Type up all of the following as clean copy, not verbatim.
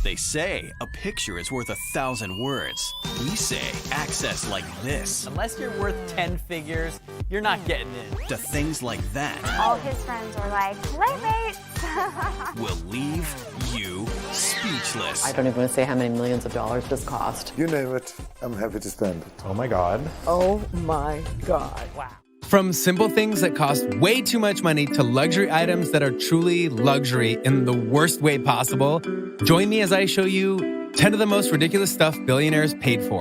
They say a picture is worth 1,000 words. We say access like this. Unless you're worth 10 figures, you're not getting in. To things like that. All his friends were like, playmates. Will leave you speechless. I don't even want to say how many millions of dollars this cost. You name it, I'm happy to spend it. Oh my God. Oh my God. Wow. From simple things that cost way too much money to luxury items that are truly luxury in the worst way possible, join me as I show you 10 of the most ridiculous stuff billionaires paid for.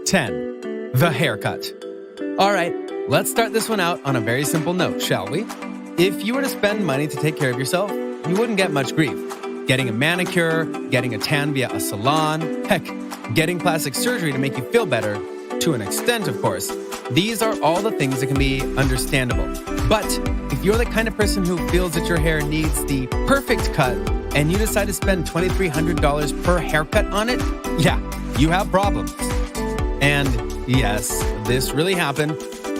10. The haircut. All right, let's start this one out on a very simple note, shall we? If you were to spend money to take care of yourself, you wouldn't get much grief. Getting a manicure, getting a tan via a salon, heck, getting plastic surgery to make you feel better, to an extent, of course. These are all the things that can be understandable. But if you're the kind of person who feels that your hair needs the perfect cut and you decide to spend $2,300 per haircut on it, yeah, you have problems. And yes, this really happened.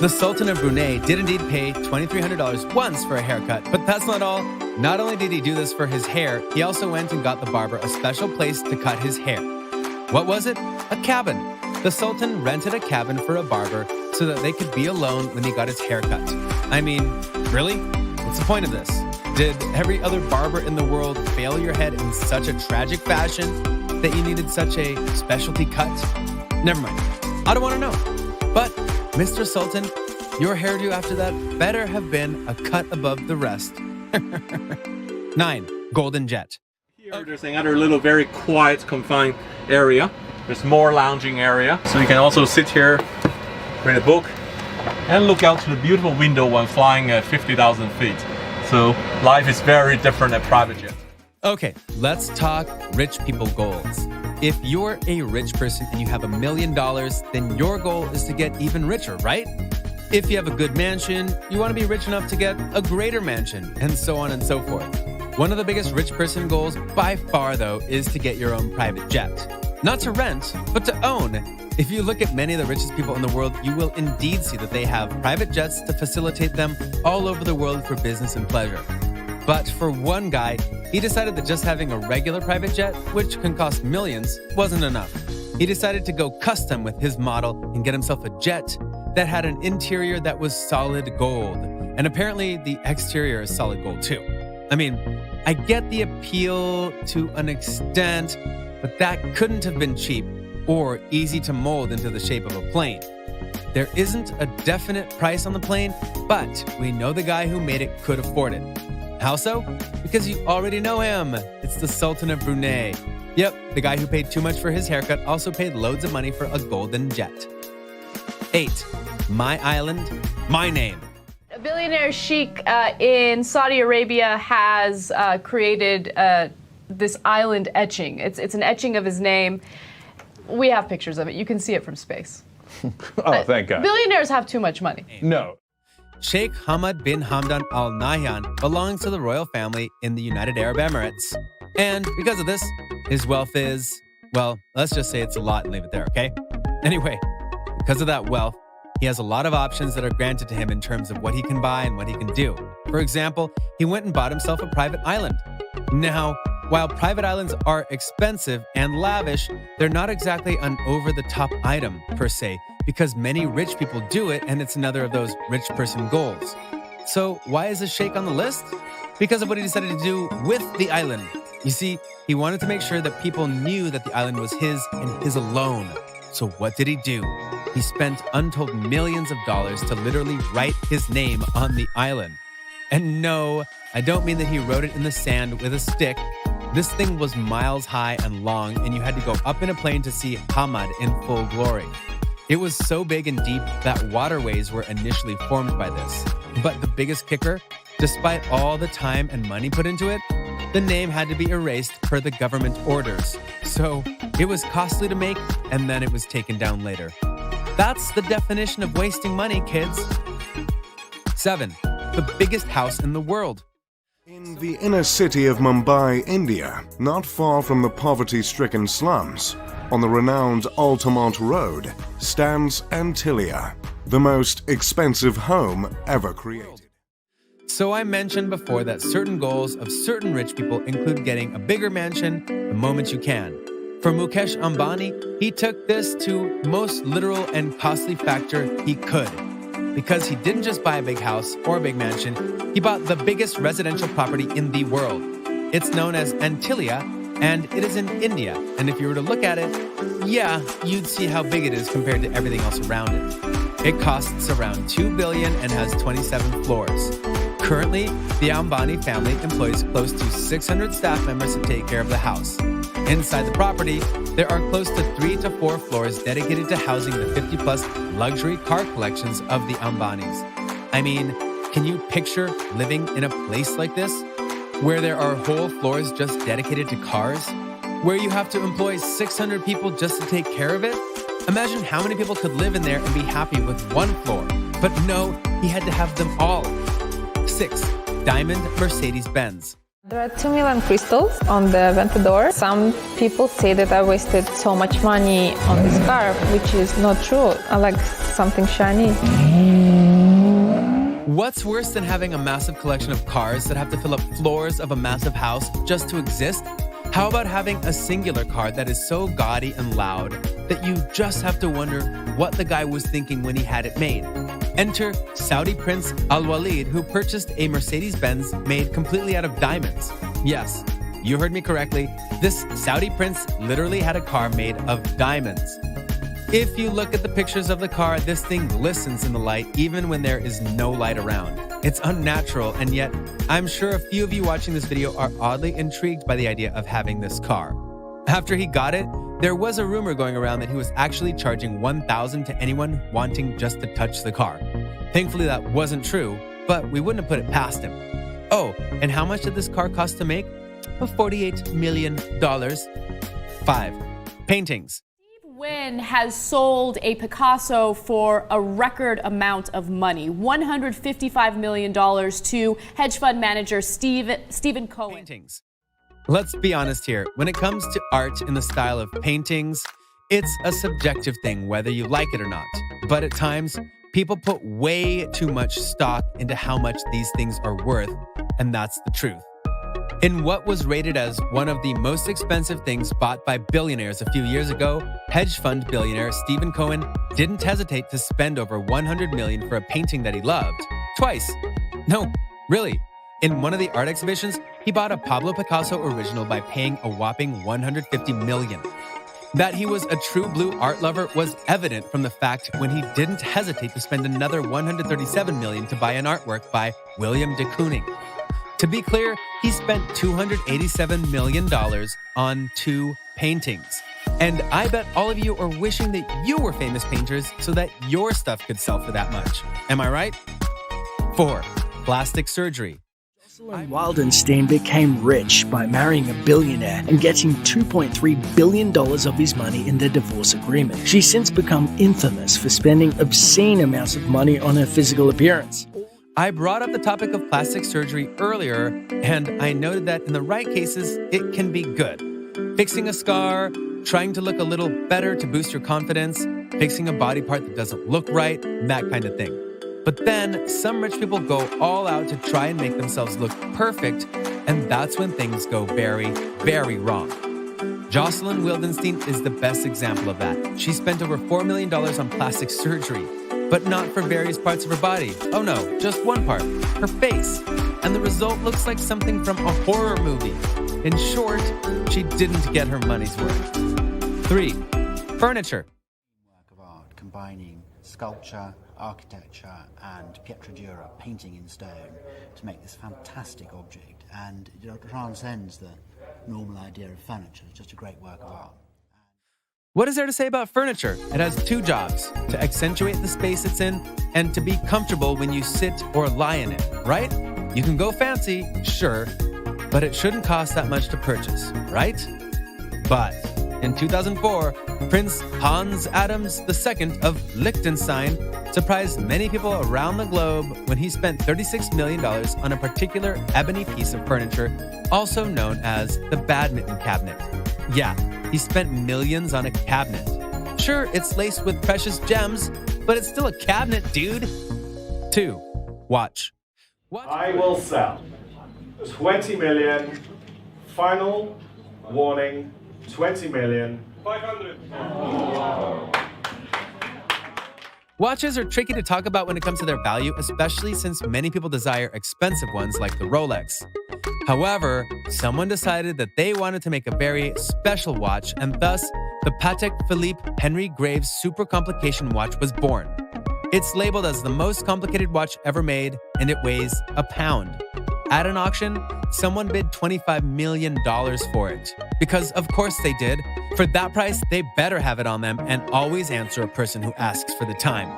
The Sultan of Brunei did indeed pay $2,300 once for a haircut, but that's not all. Not only did he do this for his hair, he also went and got the barber a special place to cut his hair. What was it? A cabin. The Sultan rented a cabin for a barber so that they could be alone when he got his haircut. I mean, really? What's the point of this? Did every other barber in the world fail your head in such a tragic fashion that you needed such a specialty cut? Never mind. I don't want to know. But, Mr. Sultan, your hairdo after that better have been a cut above the rest. 9. Golden Jet. Here there's another little very quiet, confined area. There's more lounging area. So you can also sit here, read a book, and look out to the beautiful window when flying at 50,000 feet. So life is very different at private jet. Okay, let's talk rich people goals. If you're a rich person and you have $1 million, then your goal is to get even richer, right? If you have a good mansion, you want to be rich enough to get a greater mansion, and so on and so forth. One of the biggest rich person goals by far, though, is to get your own private jet. Not to rent, but to own. If you look at many of the richest people in the world, you will indeed see that they have private jets to facilitate them all over the world for business and pleasure. But for one guy, he decided that just having a regular private jet, which can cost millions, wasn't enough. He decided to go custom with his model and get himself a jet that had an interior that was solid gold. And apparently the exterior is solid gold too. I mean, I get the appeal to an extent, but that couldn't have been cheap or easy to mold into the shape of a plane. There isn't a definite price on the plane, but we know the guy who made it could afford it. How so? Because you already know him. It's the Sultan of Brunei. Yep, the guy who paid too much for his haircut also paid loads of money for a golden jet. 8. My island, my name. A billionaire sheik in Saudi Arabia has created this island etching. It's an etching of his name. We have pictures of it. You can see it from space. Oh, thank God. Billionaires have too much money. No. Sheikh Hamad bin Hamdan Al Nahyan belongs to the royal family in the United Arab Emirates. And because of this, his wealth is, well, let's just say it's a lot and leave it there, okay? Anyway, because of that wealth, he has a lot of options that are granted to him in terms of what he can buy and what he can do. For example, he went and bought himself a private island. Now, while private islands are expensive and lavish, they're not exactly an over-the-top item, per se, because many rich people do it, and it's another of those rich person goals. So why is this sheikh on the list? Because of what he decided to do with the island. You see, he wanted to make sure that people knew that the island was his and his alone. So what did he do? He spent untold millions of dollars to literally write his name on the island. And no, I don't mean that he wrote it in the sand with a stick. This thing was miles high and long, and you had to go up in a plane to see Hamad in full glory. It was so big and deep that waterways were initially formed by this. But the biggest kicker, despite all the time and money put into it, the name had to be erased per the government orders. So it was costly to make, and then it was taken down later. That's the definition of wasting money, kids. 7. The biggest house in the world. In the inner city of Mumbai, India, not far from the poverty-stricken slums, on the renowned Altamont Road, stands Antilia, the most expensive home ever created. So I mentioned before that certain goals of certain rich people include getting a bigger mansion the moment you can. For Mukesh Ambani, he took this to most literal and costly factor he could. Because he didn't just buy a big house or a big mansion, he bought the biggest residential property in the world. It's known as Antilia, and it is in India. And if you were to look at it, yeah, you'd see how big it is compared to everything else around it. It costs around $2 billion and has 27 floors. Currently, the Ambani family employs close to 600 staff members to take care of the house. Inside the property, there are close to 3 to 4 floors dedicated to housing the 50-plus luxury car collections of the Ambanis. I mean, can you picture living in a place like this, where there are whole floors just dedicated to cars? Where you have to employ 600 people just to take care of it? Imagine how many people could live in there and be happy with one floor. But no, he had to have them all. 6. Diamond Mercedes-Benz. There are 2 million crystals on the Ventador. Some people say that I wasted so much money on this car, which is not true. I like something shiny. What's worse than having a massive collection of cars that have to fill up floors of a massive house just to exist? How about having a singular car that is so gaudy and loud that you just have to wonder what the guy was thinking when he had it made? Enter Saudi Prince Al Walid, who purchased a Mercedes-Benz made completely out of diamonds. Yes, you heard me correctly. This Saudi prince literally had a car made of diamonds. If you look at the pictures of the car, this thing glistens in the light even when there is no light around. It's unnatural, and yet I'm sure a few of you watching this video are oddly intrigued by the idea of having this car. After he got it, there was a rumor going around that he was actually charging $1,000 to anyone wanting just to touch the car. Thankfully, that wasn't true, but we wouldn't have put it past him. Oh, and how much did this car cost to make? $48 million. 5. Paintings. Wynn has sold a Picasso for a record amount of money, $155 million to hedge fund manager Stephen Cohen. Paintings. Let's be honest here. When it comes to art in the style of paintings, it's a subjective thing whether you like it or not. But at times, people put way too much stock into how much these things are worth, and that's the truth. In what was rated as one of the most expensive things bought by billionaires a few years ago, hedge fund billionaire Stephen Cohen didn't hesitate to spend over $100 million for a painting that he loved. Twice. No, really. In one of the art exhibitions, he bought a Pablo Picasso original by paying a whopping $150 million. That he was a true blue art lover was evident from the fact when he didn't hesitate to spend another $137 million to buy an artwork by William de Kooning. To be clear, he spent $287 million on 2 paintings. And I bet all of you are wishing that you were famous painters so that your stuff could sell for that much. Am I right? 4. Plastic surgery. Wildenstein became rich by marrying a billionaire and getting $2.3 billion of his money in their divorce agreement. She's since become infamous for spending obscene amounts of money on her physical appearance. I brought up the topic of plastic surgery earlier, and I noted that in the right cases, it can be good. Fixing a scar, trying to look a little better to boost your confidence, fixing a body part that doesn't look right, that kind of thing. But then some rich people go all out to try and make themselves look perfect, and that's when things go very, very wrong. Jocelyn Wildenstein is the best example of that. She spent over $4 million on plastic surgery, but not for various parts of her body. Oh no, just one part, her face. And the result looks like something from a horror movie. In short, she didn't get her money's worth. 3. Furniture. Work of art combining sculpture, architecture and pietra dura, painting in stone, to make this fantastic object, and it transcends the normal idea of furniture. It's just a great work of art. What is there to say about furniture? It has 2 jobs: to accentuate the space it's in and to be comfortable when you sit or lie in it, right? You can go fancy, sure, but it shouldn't cost that much to purchase, right? But in 2004, Prince Hans Adams II of Liechtenstein surprised many people around the globe when he spent $36 million on a particular ebony piece of furniture, also known as the badminton cabinet. Yeah, he spent millions on a cabinet. Sure, it's laced with precious gems, but it's still a cabinet, dude. 2. Watch. I will sell 20 million. Final warning, 20 million. 500. Watches are tricky to talk about when it comes to their value, especially since many people desire expensive ones like the Rolex. However, someone decided that they wanted to make a very special watch, and thus the Patek Philippe Henry Graves Super Complication watch was born. It's labeled as the most complicated watch ever made, and it weighs a pound. At an auction, someone bid $25 million for it. Because of course they did. For that price, they better have it on them and always answer a person who asks for the time.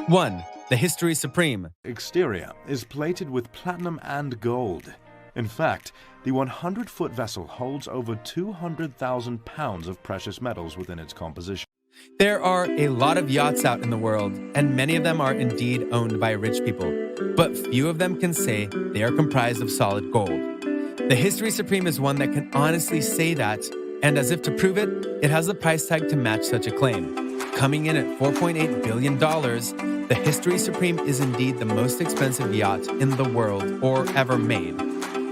1. The History Supreme. Exterior is plated with platinum and gold. In fact, the 100-foot vessel holds over 200,000 pounds of precious metals within its composition. There are a lot of yachts out in the world, and many of them are indeed owned by rich people, but few of them can say they are comprised of solid gold. The History Supreme is one that can honestly say that, and as if to prove it, it has a price tag to match such a claim. Coming in at $4.8 billion, the History Supreme is indeed the most expensive yacht in the world or ever made.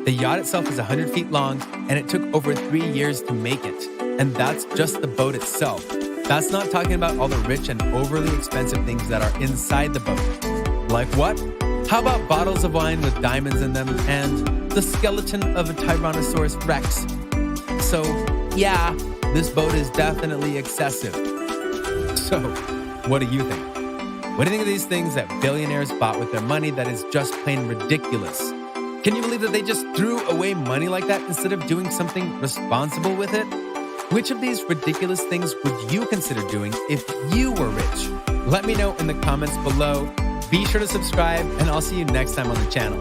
The yacht itself is 100 feet long, and it took over 3 years to make it, and that's just the boat itself. That's not talking about all the rich and overly expensive things that are inside the boat. Like what? How about bottles of wine with diamonds in them and the skeleton of a Tyrannosaurus Rex? So, yeah, this boat is definitely excessive. So, what do you think? What do you think of these things that billionaires bought with their money that is just plain ridiculous? Can you believe that they just threw away money like that instead of doing something responsible with it? Which of these ridiculous things would you consider doing if you were rich? Let me know in the comments below. Be sure to subscribe, and I'll see you next time on the channel.